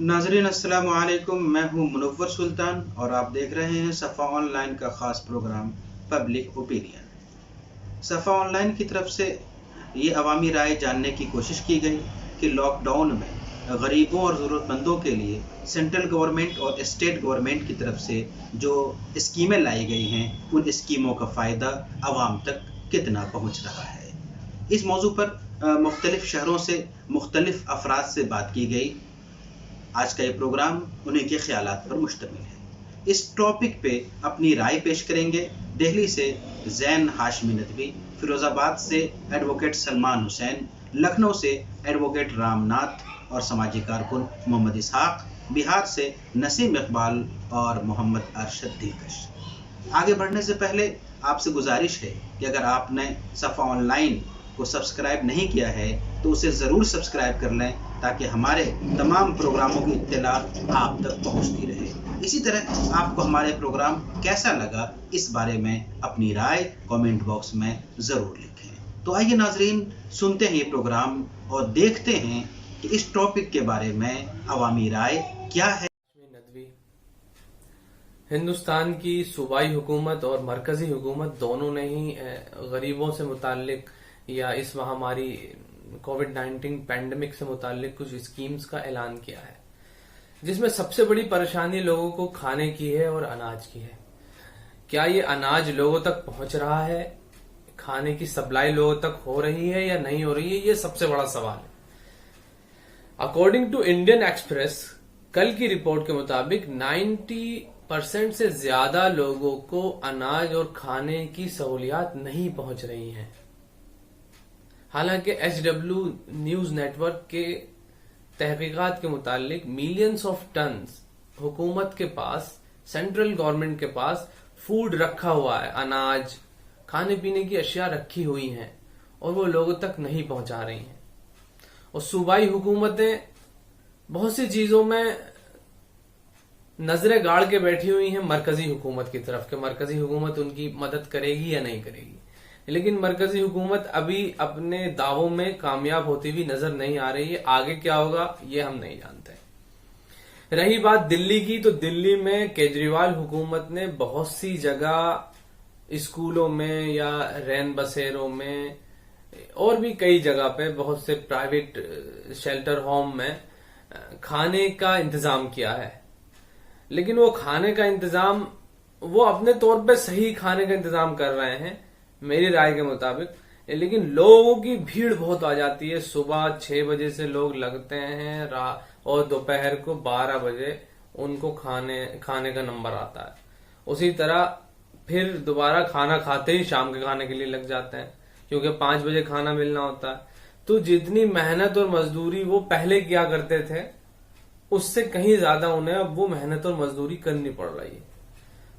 नाजरीन अस्सलाम वालेकुम, मैं हूं मुनव्वर सुल्तान और आप देख रहे हैं सफ़ा ऑनलाइन का ख़ास प्रोग्राम पब्लिक ओपिनियन। सफ़ा ऑनलाइन की तरफ से ये अवामी राय जानने की कोशिश की गई कि लॉकडाउन में गरीबों और ज़रूरतमंदों के लिए सेंट्रल गवर्नमेंट और स्टेट गवर्नमेंट की तरफ से जो स्कीमें लाई गई हैं उन स्कीमों का फ़ायदा आवाम तक कितना पहुँच रहा है। इस मौजू पर मुख्तलिफ़ शहरों से मुख्तलिफ़ अफराद से बात की गई। आज का ये प्रोग्राम उन्हीं के ख्यालात पर मुश्तमिल है। इस टॉपिक पे अपनी राय पेश करेंगे दिल्ली से जैन हाशमी नदवी, फिरोज़ाबाद से एडवोकेट सलमान हुसैन, लखनऊ से एडवोकेट रामनाथ और समाजी कारकुन मोहम्मद इसहाक, बिहार से नसीम इकबाल और मोहम्मद अरशद दिलकश। आगे बढ़ने से पहले आपसे गुजारिश है कि अगर आपने सफ़ा ऑनलाइन को सब्सक्राइब नहीं किया है तो उसे ज़रूर सब्सक्राइब कर लें ताकि हमारे तमाम प्रोग्रामों की इत्तला आप तक पहुंचती रहे। इसी तरह आपको हमारे प्रोग्राम कैसा लगा इस बारे में अपनी राय कमेंट बॉक्स में ज़रूर लिखें। तो आइए नाजरीन, सुनते हैं ये प्रोग्राम और देखते हैं कि इस टॉपिक के बारे में अवामी राय क्या है। हिंदुस्तान की सूबाई हुकूमत और मरकजी हुकूमत दोनों ने ही गरीबों से मुताल्लिक या इस महामारी कोविड-19 पैंडेमिक से मुताल्लिक कुछ स्कीम्स का ऐलान किया है, जिसमें सबसे बड़ी परेशानी लोगों को खाने की है और अनाज की है। क्या ये अनाज लोगों तक पहुंच रहा है, खाने की सप्लाई लोगों तक हो रही है या नहीं हो रही है, ये सबसे बड़ा सवाल है। अकॉर्डिंग टू इंडियन एक्सप्रेस कल की रिपोर्ट के मुताबिक 90% से ज्यादा लोगों को अनाज और खाने की सहूलियात नहीं पहुंच रही हैं। हालांकि HW न्यूज नेटवर्क के तहकीकात के मुतालिक मिलियंस ऑफ टन्स हुकूमत के पास, सेंट्रल गवर्नमेंट के पास फूड रखा हुआ है, अनाज खाने पीने की अशिया रखी हुई हैं और वो लोगों तक नहीं पहुंचा रही हैं। और सूबाई हुकूमतें बहुत सी चीजों में नजरें गाड़ के बैठी हुई हैं मरकजी हुकूमत की तरफ कि मरकजी हुकूमत उनकी मदद करेगी या नहीं करेगी, लेकिन मरकजी हुकूमत अभी अपने दावों में कामयाब होती हुई नजर नहीं आ रही है। आगे क्या होगा ये हम नहीं जानते। रही बात दिल्ली की, तो दिल्ली में केजरीवाल हुकूमत ने बहुत सी जगह स्कूलों में या रैन बसेरों में और भी कई जगह पे बहुत से प्राइवेट शेल्टर होम में खाने का इंतजाम किया है, लेकिन वो खाने का इंतजाम वो अपने तौर पे सही खाने का इंतजाम कर रहे हैं मेरी राय के मुताबिक, लेकिन लोगों की भीड़ बहुत आ जाती है। सुबह 6 बजे से लोग लगते हैं और दोपहर को 12 बजे उनको खाने का नंबर आता है। उसी तरह फिर दोबारा खाना खाते ही शाम के खाने के लिए लग जाते हैं क्योंकि 5 बजे खाना मिलना होता है। तो जितनी मेहनत और मजदूरी वो पहले किया करते थे उससे कहीं ज्यादा उन्हें अब वो मेहनत और मजदूरी करनी पड़ रही है।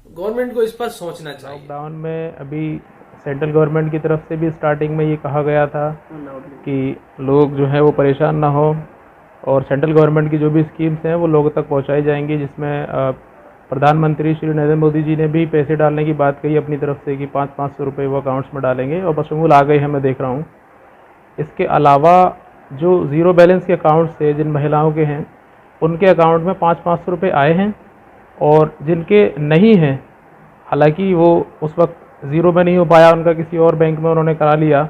गवर्नमेंट को इस पर सोचना चाहिए। लॉकडाउन में अभी सेंट्रल गवर्नमेंट की तरफ से भी स्टार्टिंग में ये कहा गया था कि लोग जो है वो परेशान ना हो और सेंट्रल गवर्नमेंट की जो भी स्कीम्स हैं वो लोगों तक पहुंचाई जाएंगी, जिसमें प्रधानमंत्री श्री नरेंद्र मोदी जी ने भी पैसे डालने की बात कही अपनी तरफ से कि 500-500 रुपये वो अकाउंट्स में डालेंगे और बशमूल आ गए हैं, मैं देख रहा हूँ। इसके अलावा जो ज़ीरो बैलेंस के अकाउंट्स थे जिन महिलाओं के हैं उनके अकाउंट में 500-500 रुपये आए हैं और जिनके नहीं हैं, हालांकि वो उस वक्त ज़ीरो में नहीं हो पाया, उनका किसी और बैंक में उन्होंने करा लिया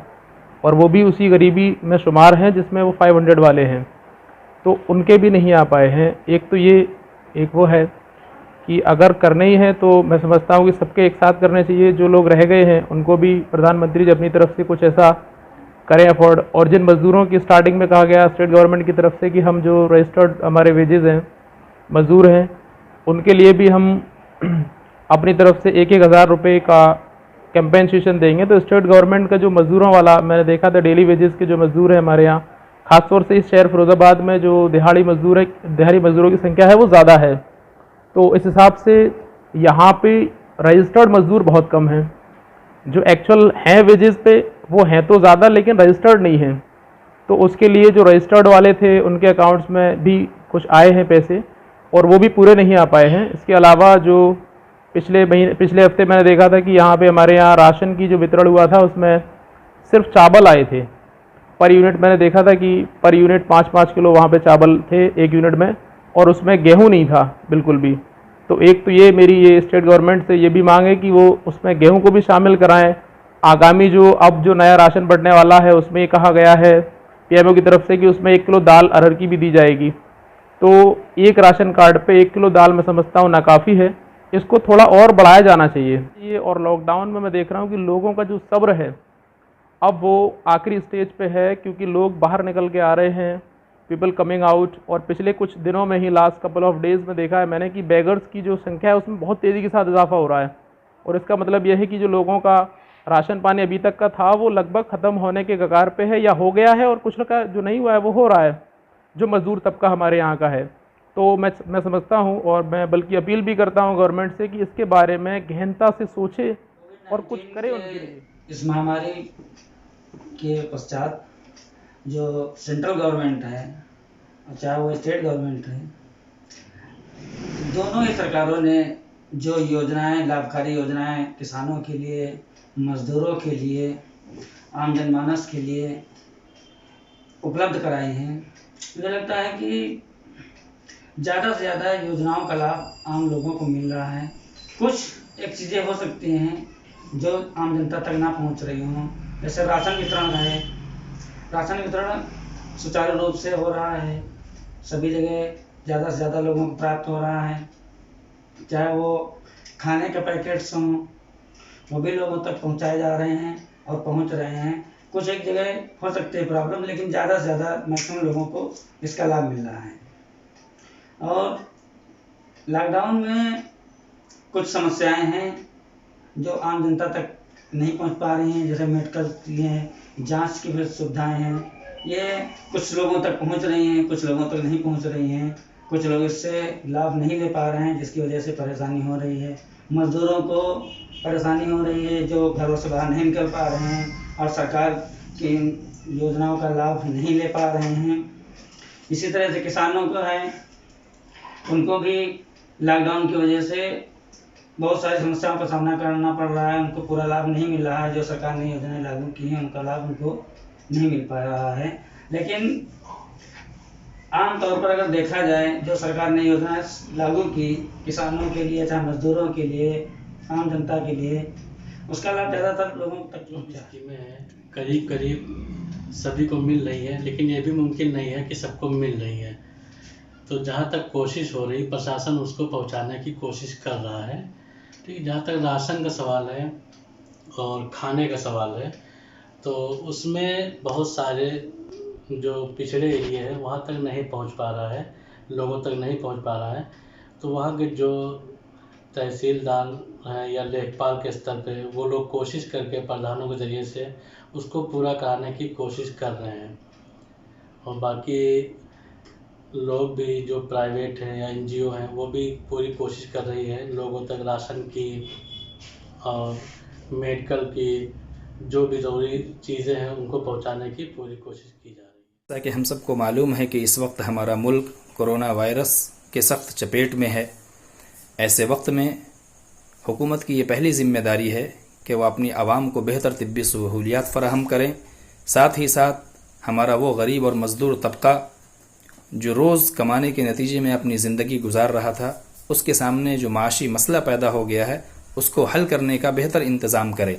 और वो भी उसी गरीबी में शुमार हैं जिसमें वो 500 वाले हैं, तो उनके भी नहीं आ पाए हैं। एक तो ये एक वो है कि अगर करने ही है तो मैं समझता हूँ कि सबके एक साथ करने चाहिए। जो लोग रह गए हैं उनको भी प्रधानमंत्री जी अपनी तरफ से कुछ ऐसा करें अफोर्ड। और जिन मज़दूरों की स्टार्टिंग में कहा गया स्टेट गवर्नमेंट की तरफ से कि हम जो रजिस्टर्ड हमारे वेजेस हैं, मज़दूर हैं, उनके लिए भी हम अपनी तरफ से 1-1 हज़ार रुपये का कंपेंसेशन देंगे। तो स्टेट गवर्नमेंट का जो मज़दूरों वाला मैंने देखा था, डेली वेजेस के जो मज़दूर हैं हमारे यहाँ, खासतौर से इस शहर फिरोज़ाबाद में जो दिहाड़ी मज़दूरों की संख्या है वो ज़्यादा है, तो इस हिसाब से यहाँ पे रजिस्टर्ड मज़दूर बहुत कम हैं। जो एक्चुअल हैं वेजेस पे वो हैं तो ज़्यादा, लेकिन रजिस्टर्ड नहीं हैं। तो उसके लिए जो रजिस्टर्ड वाले थे उनके अकाउंट्स में भी कुछ आए हैं पैसे और वो भी पूरे नहीं आ पाए हैं। इसके अलावा जो पिछले हफ्ते मैंने देखा था कि यहाँ पे हमारे यहाँ राशन की जो वितरण हुआ था उसमें सिर्फ चावल आए थे। पर यूनिट मैंने देखा था कि पर यूनिट 5-5 किलो वहाँ पे चावल थे एक यूनिट में, और उसमें गेहूं नहीं था बिल्कुल भी। तो एक तो ये मेरी ये स्टेट गवर्नमेंट से ये भी मांग है कि वो उसमें गेहूं को भी शामिल कराएं। आगामी जो अब जो नया राशन बढ़ने वाला है उसमें ये कहा गया है पीएमओ की तरफ से कि उसमें 1 किलो दाल अरहर की भी दी जाएगी। तो एक राशन कार्ड पे 1 किलो दाल मैं समझता हूँ नाकाफ़ी है, इसको थोड़ा और बढ़ाया जाना चाहिए। ये और लॉकडाउन में मैं देख रहा हूँ कि लोगों का जो सब्र है अब वो आखिरी स्टेज पे है, क्योंकि लोग बाहर निकल के आ रहे हैं, पीपल कमिंग आउट। और पिछले कुछ दिनों में ही लास्ट कपल ऑफ डेज़ में देखा है मैंने कि बेगर्स की जो संख्या है उसमें बहुत तेज़ी के साथ इजाफा हो रहा है। और इसका मतलब यह है कि जो लोगों का राशन पानी अभी तक का था वो लगभग ख़त्म होने के कगार पे है या हो गया है, और कुछ का जो नहीं हुआ है वो हो रहा है, जो मज़दूर तबका हमारे यहाँ का है। तो मैं समझता हूँ और मैं बल्कि अपील भी करता हूँ गवर्नमेंट से कि इसके बारे में गहनता से सोचे और कुछ करे उनके लिए। इस महामारी के पश्चात जो सेंट्रल गवर्नमेंट है चाहे वो स्टेट गवर्नमेंट है, दोनों ही सरकारों ने जो योजनाएं, लाभकारी योजनाएं किसानों के लिए, मजदूरों के लिए, आम जनमानस के लिए उपलब्ध कराई हैं, मुझे लगता है कि ज़्यादा से ज़्यादा योजनाओं का लाभ आम लोगों को मिल रहा है। कुछ एक चीज़ें हो सकती हैं जो आम जनता तक ना पहुंच रही हों, जैसे राशन वितरण है। राशन वितरण सुचारू रूप से हो रहा है, सभी जगह ज़्यादा से ज़्यादा लोगों को प्राप्त हो रहा है। चाहे वो खाने के पैकेट्स हों वो भी लोगों तक पहुंचाए जा रहे हैं और पहुंच रहे हैं। कुछ एक जगह हो सकते हैं प्रॉब्लम, लेकिन ज़्यादा से ज़्यादा मैक्सिमम लोगों को इसका लाभ मिल रहा है। और लॉकडाउन में कुछ समस्याएं हैं जो आम जनता तक नहीं पहुंच पा रही हैं, जैसे मेडिकल लिए जांच की भी सुविधाएं हैं, ये कुछ लोगों तक पहुंच रही हैं, कुछ लोगों तक नहीं पहुंच रही हैं। कुछ लोग इससे लाभ नहीं ले पा रहे हैं, जिसकी वजह से परेशानी हो रही है। मजदूरों को परेशानी हो रही है जो घरों से बाहर नहीं निकल पा रहे हैं और सरकार की योजनाओं का लाभ नहीं ले पा रहे हैं। इसी तरह से किसानों को है, उनको भी लॉकडाउन की वजह से बहुत सारी समस्याओं का सामना करना पड़ रहा है। उनको पूरा लाभ नहीं मिल रहा है, जो सरकार ने योजनाएं लागू की हैं उनका लाभ उनको नहीं मिल पा रहा है। लेकिन आम तौर पर अगर देखा जाए, जो सरकार ने योजनाएं लागू की किसानों के लिए, चाहे मजदूरों के लिए, आम जनता के लिए, उसका लाभ ज़्यादातर लोगों तक स्कीमें हैं, करीब करीब सभी को मिल रही है, लेकिन ये भी मुमकिन नहीं है कि सबको मिल रही है। तो जहाँ तक कोशिश हो रही, प्रशासन उसको पहुँचाने की कोशिश कर रहा है। ठीक, जहाँ तक राशन का सवाल है और खाने का सवाल है, तो उसमें बहुत सारे जो पिछड़े एरिया है वहाँ तक नहीं पहुँच पा रहा है, लोगों तक नहीं पहुँच पा रहा है। तो वहाँ के जो तहसीलदार हैं या लेखपाल के स्तर पे वो लोग कोशिश करके प्रधानों के ज़रिए से उसको पूरा कराने की कोशिश कर रहे हैं। और बाकी लोग भी जो प्राइवेट हैं या एनजीओ हैं वो भी पूरी कोशिश कर रही है लोगों तक राशन की और मेडिकल की जो भी ज़रूरी चीज़ें हैं उनको पहुंचाने की पूरी कोशिश की जा रही है। जैसा कि हम सबको मालूम है कि इस वक्त हमारा मुल्क कोरोना वायरस के सख्त चपेट में है। ऐसे वक्त में हुकूमत की ये पहली ज़िम्मेदारी है कि वह अपनी आवाम को बेहतर तिब्बी सहूलियात फ़राहम करें। साथ ही साथ हमारा वो गरीब और मज़दूर तबका जो रोज़ कमाने के नतीजे में अपनी ज़िंदगी गुजार रहा था, उसके सामने जो माशी मसला पैदा हो गया है उसको हल करने का बेहतर इंतज़ाम करे।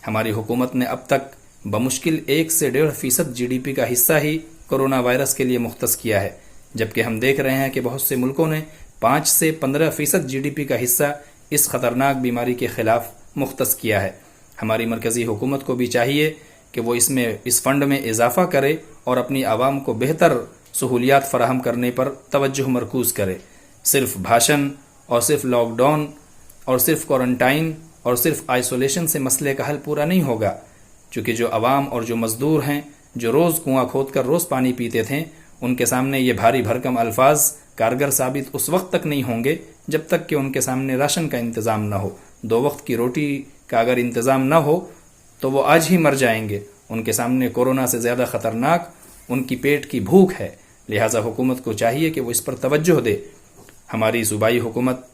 हमारी हुकूमत ने अब तक बमुश्किल 1 से 1.5% GDP का हिस्सा ही कोरोना वायरस के लिए मुख्तस किया है, जबकि हम देख रहे हैं कि बहुत से मुल्कों ने 5 से 15% GDP का हिस्सा इस ख़तरनाक बीमारी के ख़िलाफ़ मुख्तस किया है। हमारी मरकज़ी हुकूमत को भी चाहिए कि वो इस फ़ंड में इजाफ़ा करे और अपनी आवाम को बेहतर सहूलियात फ़राहम करने पर तवज्जो मरकूज़ करे। सिर्फ भाषण और सिर्फ लॉकडाउन और सिर्फ क्वारंटाइन और सिर्फ आइसोलेशन से मसले का हल पूरा नहीं होगा, क्योंकि जो अवाम और जो मज़दूर हैं जो रोज़ कुआं खोद कर रोज़ पानी पीते थे, उनके सामने ये भारी भरकम अल्फाज कारगर साबित उस वक्त तक नहीं होंगे जब तक कि उनके सामने राशन का इंतज़ाम न हो। 2 वक्त की रोटी का अगर इंतज़ाम न हो तो वो आज ही मर जाएंगे। उनके सामने कोरोना से ज़्यादा ख़तरनाक उनकी पेट की भूख है। लिहाजा हुकूमत को चाहिए कि वो इस पर तवज्जो दे। हमारी सूबाई हुकूमत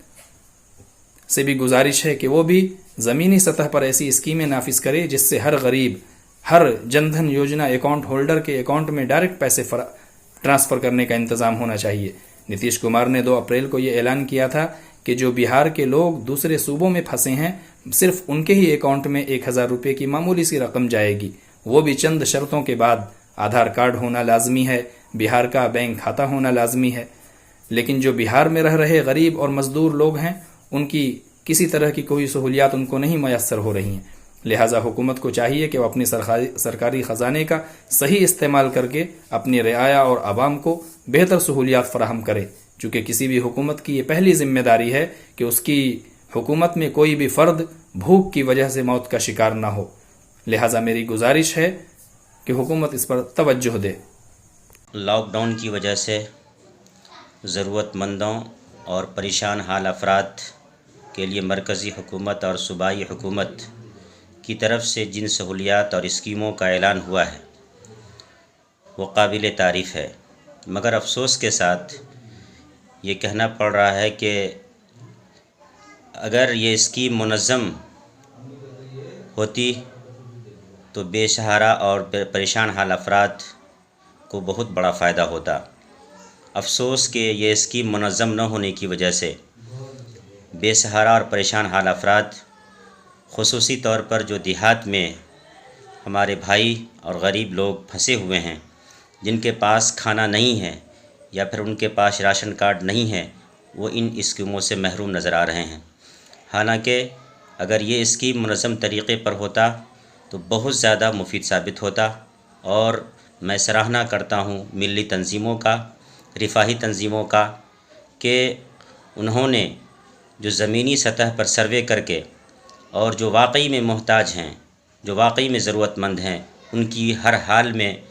से भी गुजारिश है कि वो भी ज़मीनी सतह पर ऐसी स्कीमें नाफिज करे जिससे हर गरीब, हर जनधन योजना अकाउंट होल्डर के अकाउंट में डायरेक्ट पैसे ट्रांसफ़र करने का इंतज़ाम होना चाहिए। नीतीश कुमार ने 2 अप्रैल को ये ऐलान किया था कि जो बिहार के लोग दूसरे सूबों में फंसे हैं, सिर्फ उनके ही अकाउंट में 1000 रुपये की मामूली सी रकम जाएगी, वो भी चंद शर्तों के बाद। आधार कार्ड होना लाजमी है, बिहार का बैंक खाता होना लाजमी है। लेकिन जो बिहार में रह रहे गरीब और मजदूर लोग हैं, उनकी किसी तरह की कोई सहूलियात उनको नहीं मैसर हो रही हैं। लिहाजा हुकूमत को चाहिए कि वह अपने सरकारी ख़जाने का सही इस्तेमाल करके अपनी रियाया और आवाम को बेहतर सहूलियात फराहम करे, चूँकि किसी भी हुकूमत की ये पहली जिम्मेदारी है कि उसकी हुकूमत में कोई भी फ़र्द भूख की वजह से मौत का शिकार ना हो। लिहाजा मेरी गुजारिश है कि हुकूमत इस पर तवज्जो दे। लॉकडाउन की वजह से ज़रूरतमंदों और परेशान हाल अफराद के लिए मरकज़ी हुकूमत और सूबाई हुकूमत की तरफ से जिन सहूलियात और स्कीमों का ऐलान हुआ है वो काबिल तारीफ़ है, मगर अफसोस के साथ ये कहना पड़ रहा है कि अगर ये स्कीम मुनज़्ज़म होती तो बेसहारा और परेशान हाल अफराद को बहुत बड़ा फ़ायदा होता। अफसोस कि ये स्कीम मुनज़्ज़म न होने की वजह से बेसहारा और परेशान हाल अफराद, ख़ुसूसी तौर पर जो देहात में हमारे भाई और गरीब लोग फंसे हुए हैं, जिनके पास खाना नहीं है या फिर उनके पास राशन कार्ड नहीं है, वो इन स्कीमों से महरूम नज़र आ रहे हैं। हालांकि अगर ये स्कीम मुनज़्ज़म तरीक़े पर होता तो बहुत ज़्यादा मुफीद साबित होता, और मैं सराहना करता हूँ मिली तंजीमों का, रिफाही तंजीमों का, कि उन्होंने जो ज़मीनी सतह पर सर्वे करके और जो वाकई में मोहताज हैं, जो वाकई में ज़रूरतमंद हैं, उनकी हर हाल में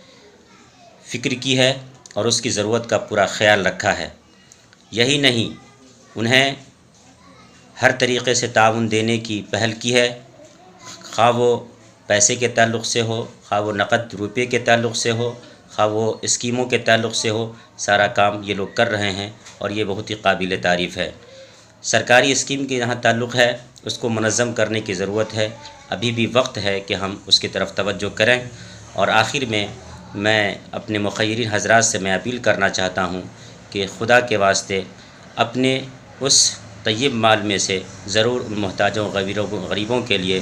फ़िक्र की है और उसकी ज़रूरत का पूरा ख्याल रखा है। यही नहीं, उन्हें हर तरीक़े से ताउन देने की पहल की है, खा वो पैसे के ताल्लुक़ से हो, खा वो नक़द रुपये के ताल्लुक़ से हो, खा वो स्कीमों के ताल्लुक़ से हो, सारा काम ये लोग कर रहे हैं और ये बहुत ही काबिल तारीफ़ है। सरकारी स्कीम के जहाँ ताल्लुक़ है उसको मुनज़्ज़म करने की ज़रूरत है, अभी भी वक्त है कि हम उसकी तरफ तवज्जो करें। और आखिर में मैं अपने मुख़य्यरीन हज़रात से मैं अपील करना चाहता हूँ कि खुदा के वास्ते अपने उस तय्यब माल में से ज़रूर उन मोहताजों गरीबों के लिए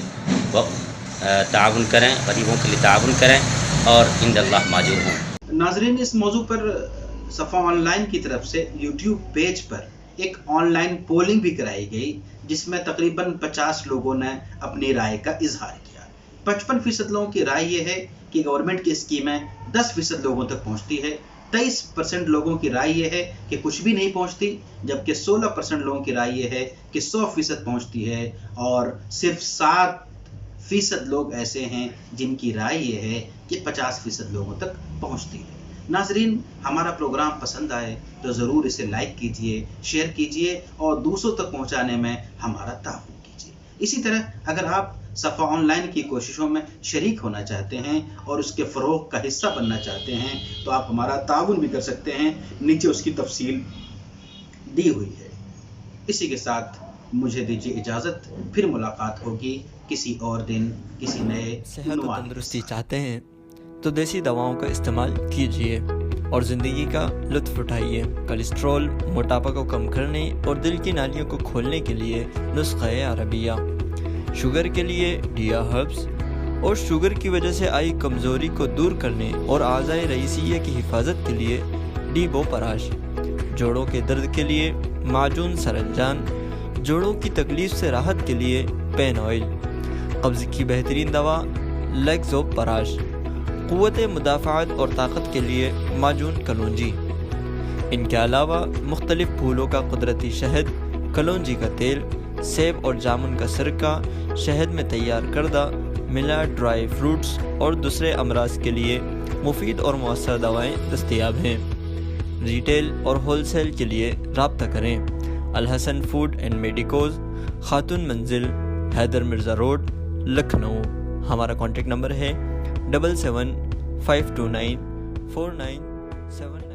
ताउन करें, गरीबों के लिए ताउन करें और इंदल्लाह माजूर हों। नाज़रीन, इस मौजू पर सफ़ा ऑनलाइन की तरफ से यूट्यूब पेज पर एक ऑनलाइन पोलिंग भी कराई गई, जिसमें तकरीबन 50 लोगों ने अपनी राय का इजहार किया। 55% लोगों की राय ये है कि गवर्नमेंट की स्कीमें 10% लोगों तक पहुंचती है, 23% लोगों की राय ये है कि कुछ भी नहीं पहुंचती, जबकि 16% लोगों की राय ये है कि 100% पहुंचती है, और सिर्फ 7% लोग ऐसे हैं जिनकी राय ये है कि 50% लोगों तक पहुंचती है। नाजरीन, हमारा प्रोग्राम पसंद आए तो ज़रूर इसे लाइक कीजिए, शेयर कीजिए और दूसरों तक पहुंचाने में हमारा ताउन कीजिए। इसी तरह अगर आप सफ़ा ऑनलाइन की कोशिशों में शरीक होना चाहते हैं और उसके फ़रोग़ का हिस्सा बनना चाहते हैं तो आप हमारा ताउन भी कर सकते हैं, नीचे उसकी तफसील दी हुई है। इसी के साथ मुझे दीजिए इजाज़त, फिर मुलाकात होगी किसी और दिन किसी नए सेहत और तंदुरुस्ती चाहते हैं तो देसी दवाओं का इस्तेमाल कीजिए और ज़िंदगी का लुत्फ़ उठाइए। कोलेस्ट्रॉल, मोटापा को कम करने और दिल की नालियों को खोलने के लिए नुस्ख़े अरबिया, शुगर के लिए डिया हर्ब्स और शुगर की वजह से आई कमज़ोरी को दूर करने और आज़ाए रईसिया की हिफाजत के लिए डीबो पराश, जोड़ों के दर्द के लिए माजून सरंजान, जोड़ों की तकलीफ से राहत के लिए पेन ऑयल, कब्ज़ की बेहतरीन दवा लेग्ज़ो पराश, क़ुव्वत मुदाफ़ात और ताकत के लिए माजून कलौंजी। इनके अलावा मुख्तलिफ़ फूलों का कुदरती शहद, कलौंजी का तेल, सेब और जामुन का सिरका, शहद में तैयार करदा मिला ड्राई फ्रूट्स और दूसरे अमराज के लिए मुफीद और मौसर दवाएँ दस्तयाब हैं। रिटेल और होलसेल के लिए राब्ता करें। अल हसन फूड एंड मेडिकोज, खातून मंजिल, हैदर मिर्ज़ा रोड, लखनऊ। हमारा कॉन्टेक्ट नंबर है 77529497।